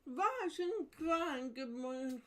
Rise and grind. Good morning.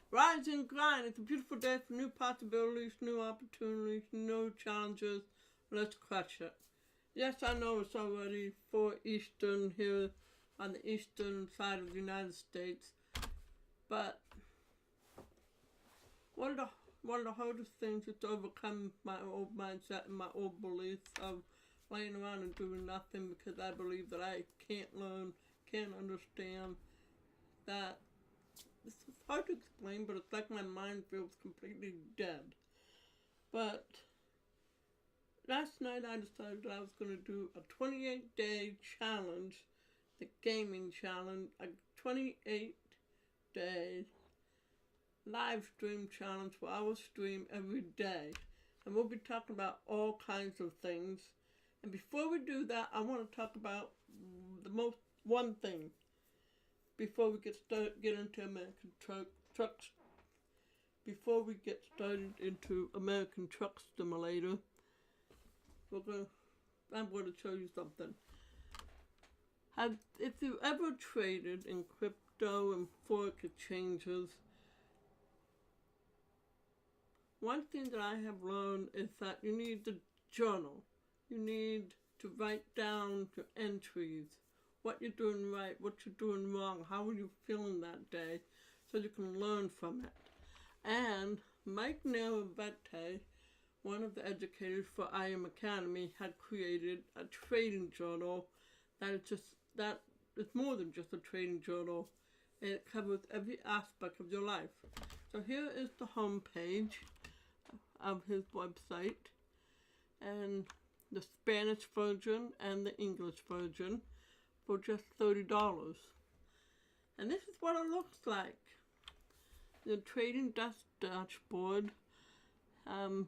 Rise and grind. It's a beautiful day for new possibilities, new opportunities, new challenges. Let's crush it. Yes, I know it's already 4 Eastern here on the eastern side of the United States, but one of the hardest things is to overcome my old mindset and my old beliefs of laying around and doing nothing because I believe that I can't learn, can't understand, that it's hard to explain, but it's like my mind feels completely dead. But last night I decided that I was going to do a 28-day challenge, the gaming challenge, a 28-day live stream challenge where I will stream every day. And we'll be talking about all kinds of things. And before we do that, I want to talk about one thing before we get into American trucks. Before we get started into American Truck Simulator, I'm going to show you something. If you ever traded in crypto and forex exchanges, one thing that I have learned is that you need to journal. You need to write down your entries, what you're doing right, what you're doing wrong, how are you feeling that day, so you can learn from it. And Mike Naravete, one of the educators for I Am Academy, had created a trading journal that is more than just a trading journal, and it covers every aspect of your life. So here is the home page of his website, and the Spanish version and the English version for just $30. And this is what it looks like. The trading desk dashboard, and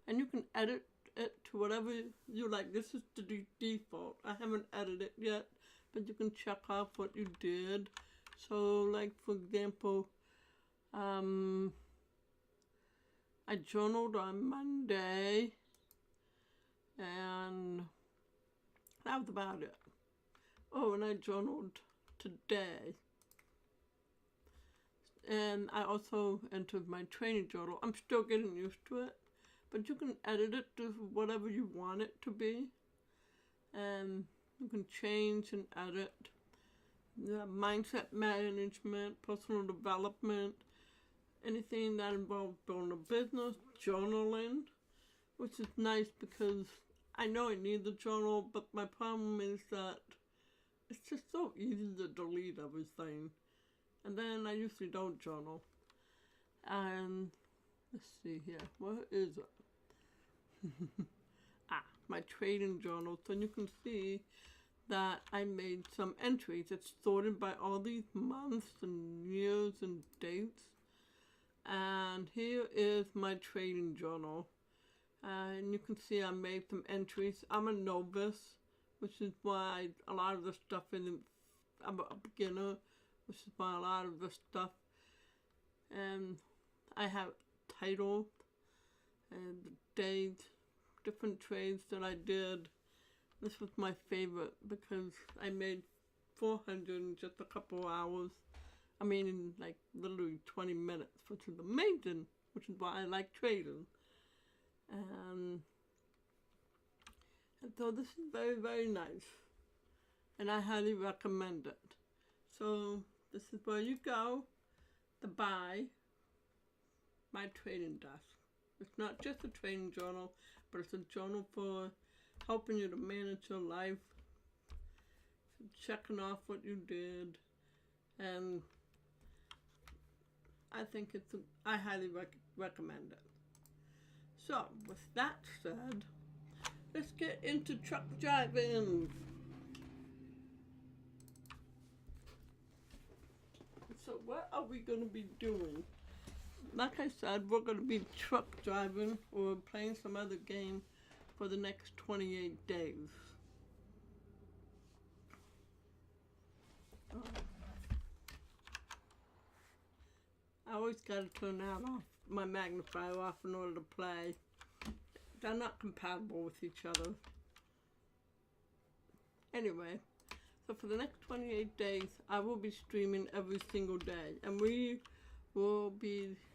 you can edit it to whatever you like. This is the default. I haven't edited it yet, but you can check off what you did. So, like, for example, I journaled on Monday, and that was about it. Oh, and I journaled today. And I also entered my training journal. I'm still getting used to it, but you can edit it to whatever you want it to be. And you can change and edit. Mindset management, personal development, anything that involves building a business, journaling, which is nice because I know I need the journal, but my problem is that it's just so easy to delete everything. And then I usually don't journal. And let's see here, where is it? My trading journal. So you can see that I made some entries. It's sorted by all these months and years and dates. And here is my trading journal. And you can see I made some entries. I'm a novice, which is why a lot of the stuff isn't, I'm a beginner, which is why a lot of the stuff, and I have title and the date, different trades that I did. This was my favorite because I made 400 in just a couple hours. I mean, in like literally 20 minutes, which is amazing, which is why I like trading. And so this is very, very nice. And I highly recommend it. So this is where you go to buy my trading desk. It's not just a trading journal, but it's a journal for helping you to manage your life, checking off what you did, and I think I highly recommend it. So, with that said, let's get into truck driving. So what are we going to be doing? Like I said, we're going to be truck driving or playing some other game for the next 28 days. I always got to turn that off, my magnifier off in order to play. They're not compatible with each other. Anyway, So for the next 28 days, I will be streaming every single day. And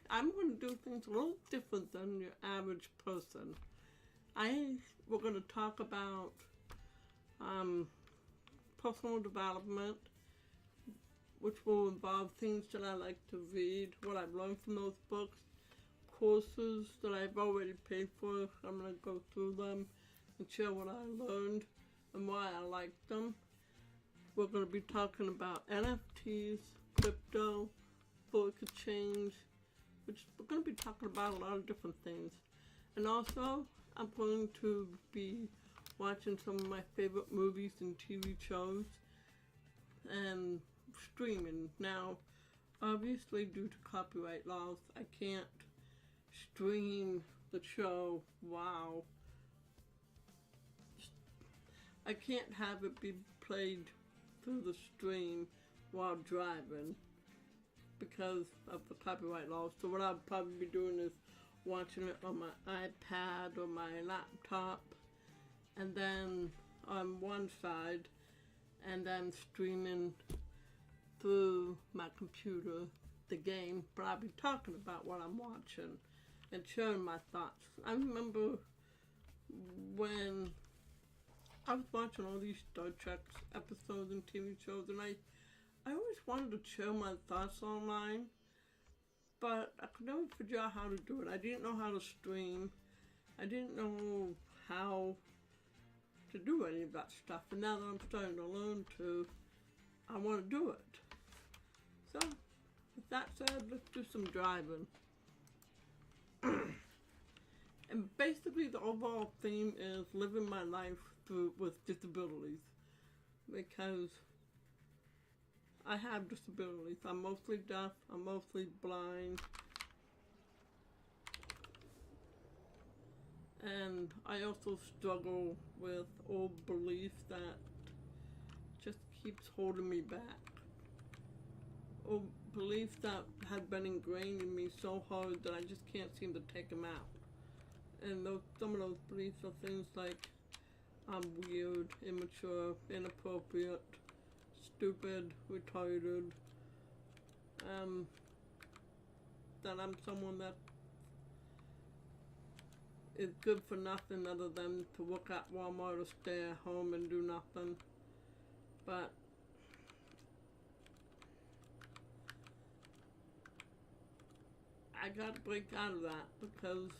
I'm going to do things a little different than your average person. We're going to talk about personal development, which will involve things that I like to read, what I've learned from those books, courses that I've already paid for. I'm going to go through them and share what I learned and why I like them. We're going to be talking about NFTs, crypto, foreign exchange, which we're going to be talking about a lot of different things. And also, I'm going to be watching some of my favorite movies and TV shows and streaming. Now, obviously, due to copyright laws, I can't stream the show. Wow. I can't have it be played through the stream while driving because of the copyright laws. So what I'll probably be doing is watching it on my iPad or my laptop, and then on one side, and then streaming through my computer the game, but I'll be talking about what I'm watching and sharing my thoughts. I remember when I was watching all these Star Trek episodes and TV shows, and I always wanted to share my thoughts online, but I could never figure out how to do it. I didn't know how to stream. I didn't know how to do any of that stuff, and now that I'm starting to learn to, I want to do it. So, with that said, let's do some driving. And basically the overall theme is living my life with disabilities, because I have disabilities. I'm mostly deaf, I'm mostly blind, and I also struggle with old beliefs that just keeps holding me back. Old beliefs that have been ingrained in me so hard that I just can't seem to take them out. And some of those beliefs are things like I'm weird, immature, inappropriate, stupid, retarded, that I'm someone that is good for nothing other than to work at Walmart or stay at home and do nothing. But I gotta break out of that because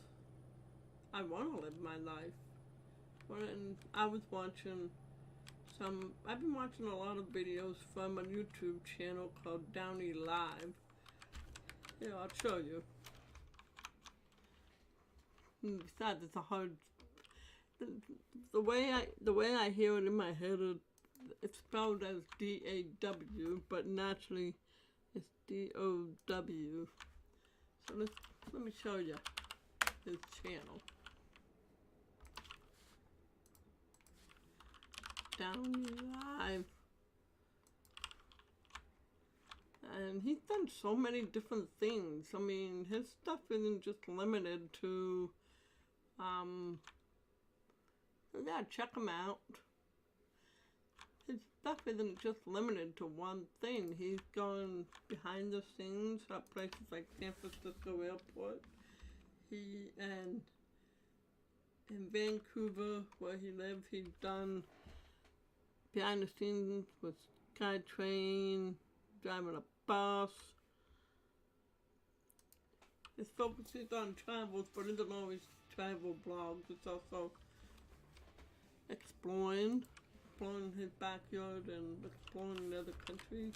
I want to live my life. And I've been watching a lot of videos from a YouTube channel called Downey Live. Yeah, I'll show you. And besides, it's a hard, the way I hear it in my head, it's spelled as D-A-W, but naturally it's D-O-W. So let me show you his channel. Downey Live. And he's done so many different things. I mean, his stuff isn't just limited to, yeah, check him out. His stuff isn't just limited to one thing. He's gone behind the scenes at places like San Francisco Airport. And in Vancouver, where he lives, he's done behind the scenes with SkyTrain, driving a bus. His focus is on travels, but it isn't always travel blogs. It's also exploring his backyard and exploring other countries.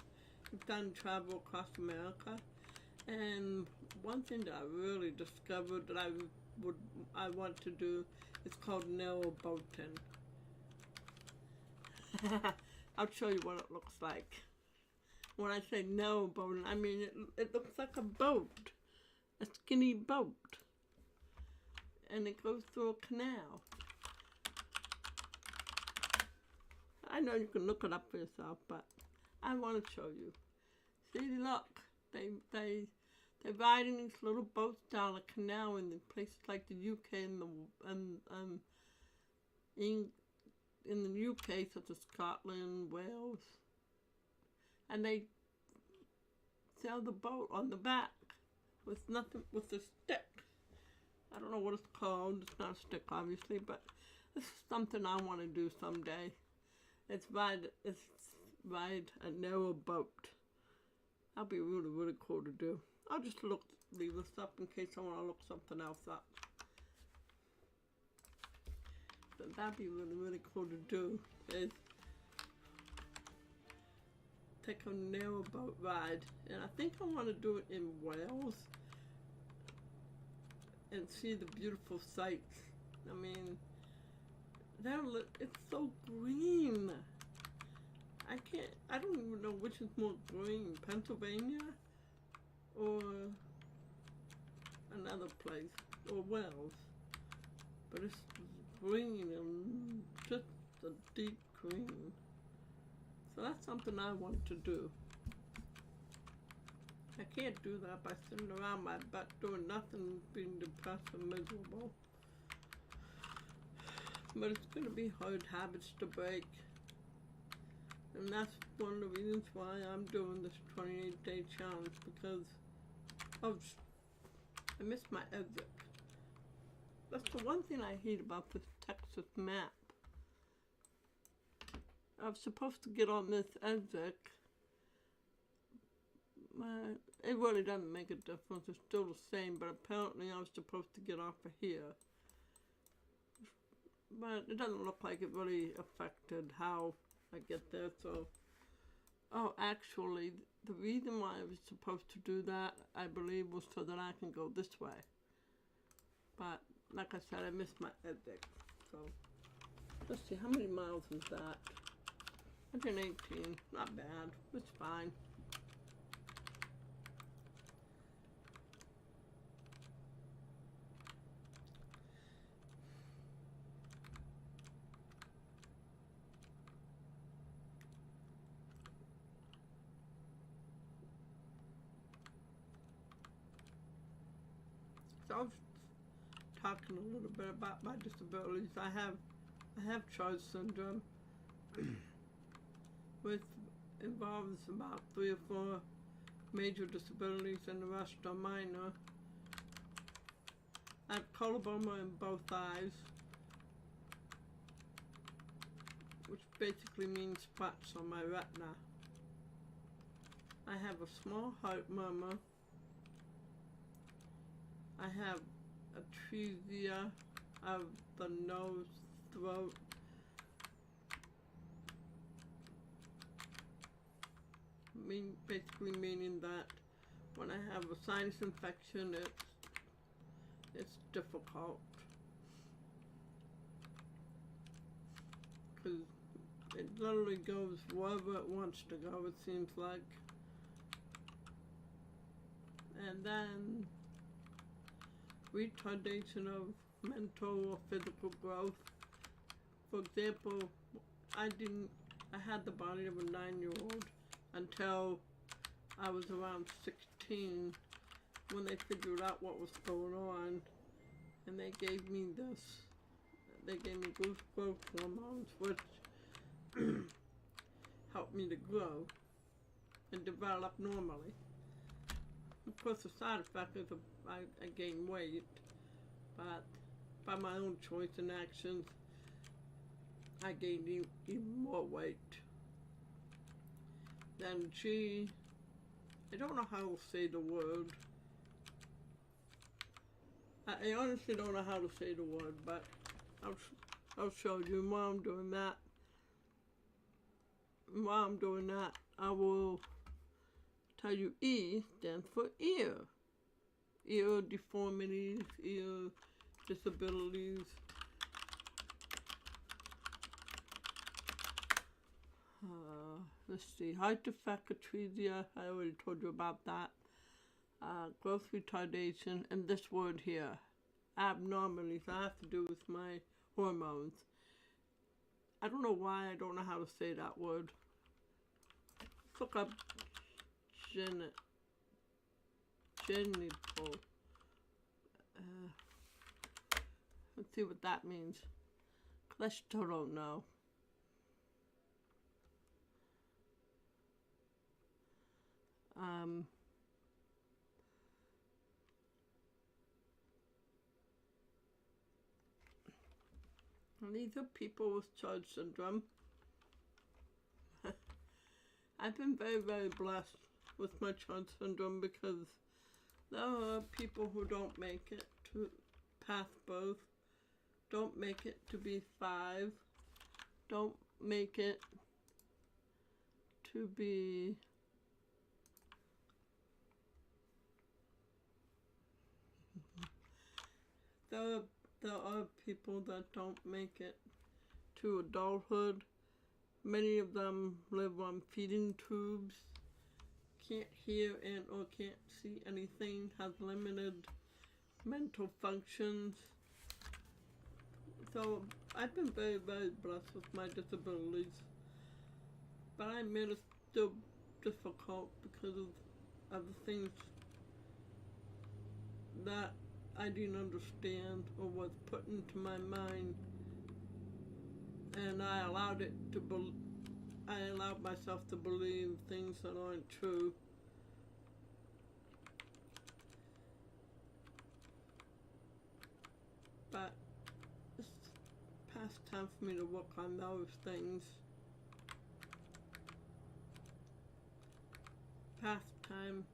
He's done travel across America. And one thing that I really discovered that I want to do is called narrowboating. I'll show you what it looks like. When I say narrowboating, I mean it looks like a boat, a skinny boat, and it goes through a canal. I know you can look it up for yourself, but I want to show you. See, look, they ride in these little boats down a canal in places like the UK and in the UK, such as Scotland, Wales, and they sail the boat on the back with nothing, with a stick. I don't know what it's called. It's not a stick, obviously, but this is something I want to do someday. It's ride a narrow boat. That'll be really, really cool to do. I'll just leave this up in case I want to look something else up. But that'd be really, really cool to do, is take a narrow boat ride. And I think I want to do it in Wales and see the beautiful sights. I mean, it's so green. I don't even know which is more green, Pennsylvania or another place, or Wales. But it's green and just a deep green. So that's something I want to do. I can't do that by sitting around my butt doing nothing, being depressed and miserable. But it's going to be hard habits to break. And that's one of the reasons why I'm doing this 28-day challenge, because I missed my exit. That's the one thing I hate about this Texas map. I was supposed to get on this exit. It really doesn't make a difference. It's still the same, but apparently I was supposed to get off of here. But it doesn't look like it really affected how I get there, so... Oh, actually, the reason why I was supposed to do that, I believe, was so that I can go this way. But, like I said, I missed my exit, so... Let's see, how many miles is that? 118, not bad, it's fine. So I was talking a little bit about my disabilities. I have Charles syndrome, which involves about 3 or 4 major disabilities, and the rest are minor. I have coloboma in both eyes, which basically means spots on my retina. I have a small heart murmur. I have atresia of the nose, throat, basically meaning that when I have a sinus infection, it's difficult, because it literally goes wherever it wants to go, it seems like. And then retardation of mental or physical growth. For example, I had the body of a 9-year-old until I was around 16, when they figured out what was going on, and they gave me growth hormones, which helped me to grow and develop normally. Of course, the side effect is I gained weight, but by my own choice and actions, I gained even more weight. Then I don't know how to say the word. I honestly don't know how to say the word, but I'll show you while I'm doing that. While I'm doing that, I will tell you E stands for ear. Ear deformities, ear disabilities. Let's see, height defect, atresia, I already told you about that. Growth retardation, and this word here, abnormalities, that has to do with my hormones. I don't know why I don't know how to say that word. Let's look up genital. Let's see what that means. I still don't know. these are people with Church syndrome. I've been very, very blessed with my Church syndrome because there are people who don't make it to past birth, don't make it to be 5, don't make it to be there are people that don't make it to adulthood. Many of them live on feeding tubes, can't hear and or can't see anything, have limited mental functions. So I've been very, very blessed with my disabilities. But I admit it's still difficult because of the things that I didn't understand or was put into my mind. And I allowed myself to believe things that aren't true. But it's past time for me to work on those things. Past time.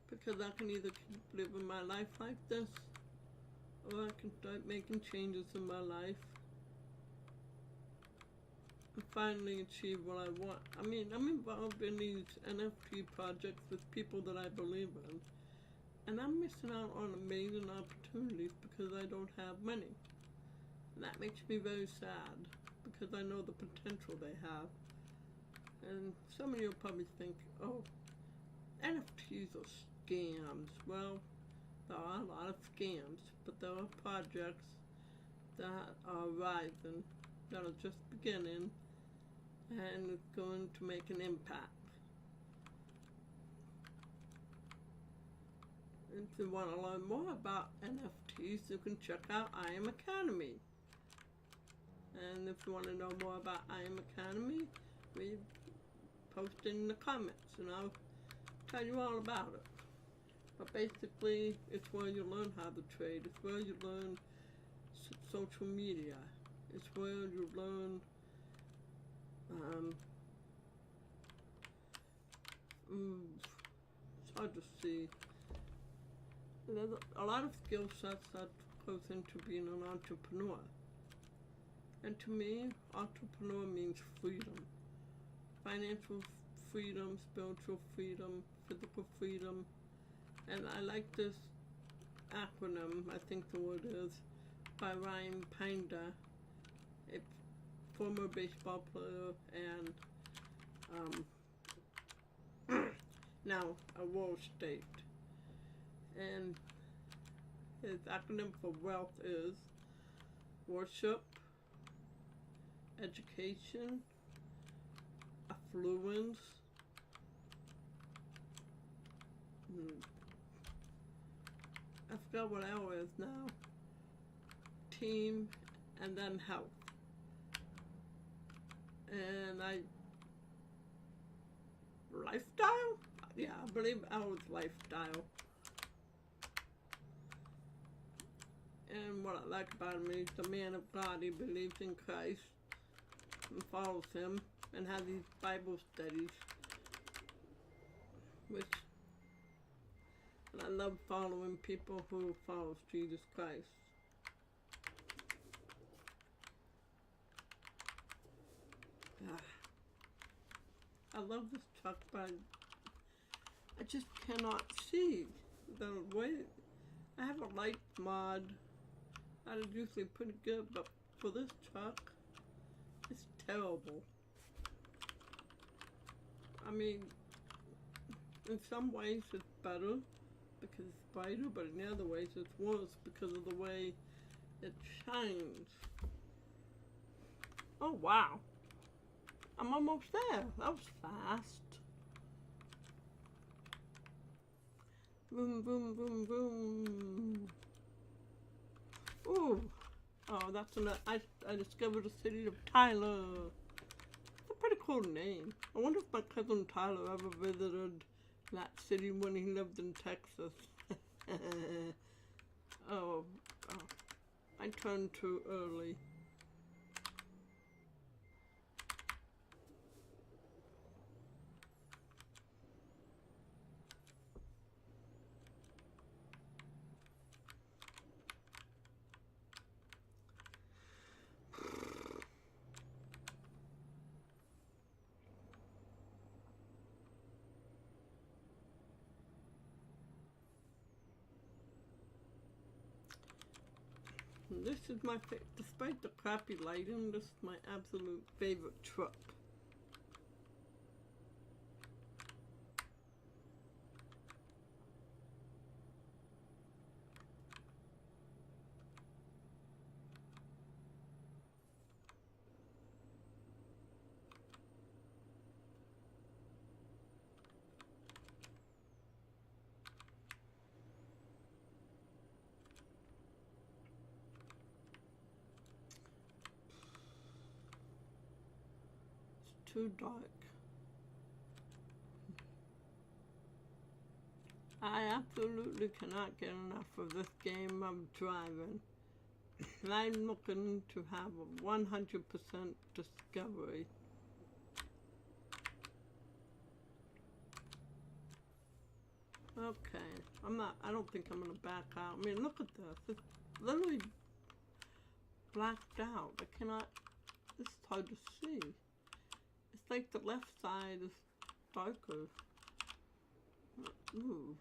Because I can either keep living my life like this, or I can start making changes in my life and finally achieve what I want. I mean, I'm involved in these NFT projects with people that I believe in, and I'm missing out on amazing opportunities because I don't have money. And that makes me very sad because I know the potential they have. And some of you will probably think, oh, NFTs are scams. Well, there are a lot of scams, but there are projects that are rising, that are just beginning, and going to make an impact. If you want to learn more about NFTs, you can check out I Am Academy. And if you want to know more about I Am Academy, we post it in the comments, and I'll tell you all about it. But basically, it's where you learn how to trade. It's where you learn social media. It's where you learn it's hard to see. There's a lot of skill sets that goes into being an entrepreneur. And to me, entrepreneur means freedom. Financial freedom, spiritual freedom, physical freedom. And I like this acronym, I think the word is, by Ryan Pinder, a former baseball player and now a world state. And his acronym for wealth is worship, education, affluence, I forgot what L is now, team, and then health. And lifestyle? Yeah, I believe L is lifestyle. And what I like about him is the man of God. He believes in Christ and follows him and has these Bible studies, and I love following people who follow Jesus Christ. I love this truck, but I just cannot see the way. I have a light mod that is usually pretty good, but for this truck, it's terrible. I mean, in some ways it's better because it's brighter, but in other ways it's worse because of the way it shines. Oh wow, I'm almost there. That was fast. Boom, boom, boom, boom. Ooh. Oh, that's I discovered the city of Tyler. It's a pretty cool name. I wonder if my cousin Tyler ever visited that city when he lived in Texas. oh, I turned too early. This is my despite the crappy lighting, this is my absolute favorite truck. Too dark. I absolutely cannot get enough of this game of driving. I'm looking to have a 100% discovery. Okay, I don't think I'm gonna back out. I mean, look at this. It's literally blacked out. I cannot, it's hard to see. It's like the left side is darker. Ooh.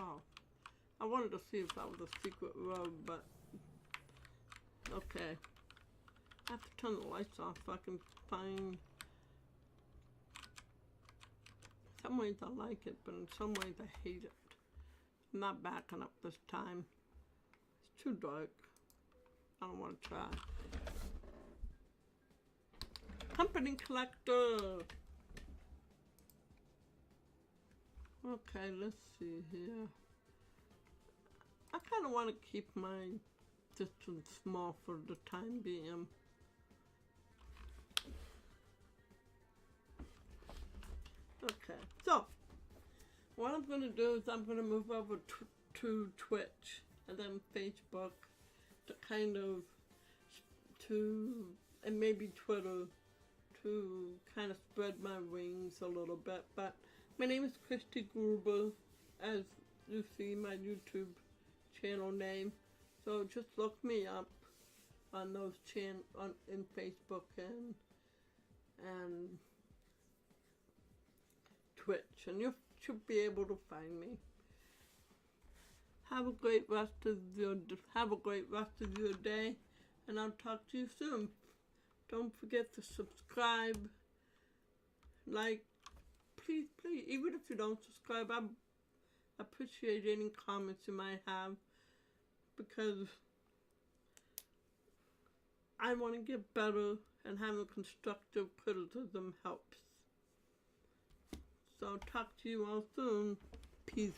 Oh. I wanted to see if that was a secret road, but okay. I have to turn the lights off so I can find. In some ways I like it, but in some ways I hate it. I'm not backing up this time. It's too dark. I don't want to try. Company collector. Okay, let's see here. I kind of want to keep my distance small for the time being. Okay, so what I'm going to do is I'm going to move over to Twitch and then Facebook to kind of, and maybe Twitter to kind of spread my wings a little bit. But my name is Christy Gruber, as you see my YouTube channel name. So just look me up on those in Facebook and Twitch, and you should be able to find me. Have a great rest of your day, and I'll talk to you soon. Don't forget to subscribe, like, please, even if you don't subscribe, I appreciate any comments you might have, because I want to get better, and having constructive criticism helps. So I'll talk to you all soon. Peace.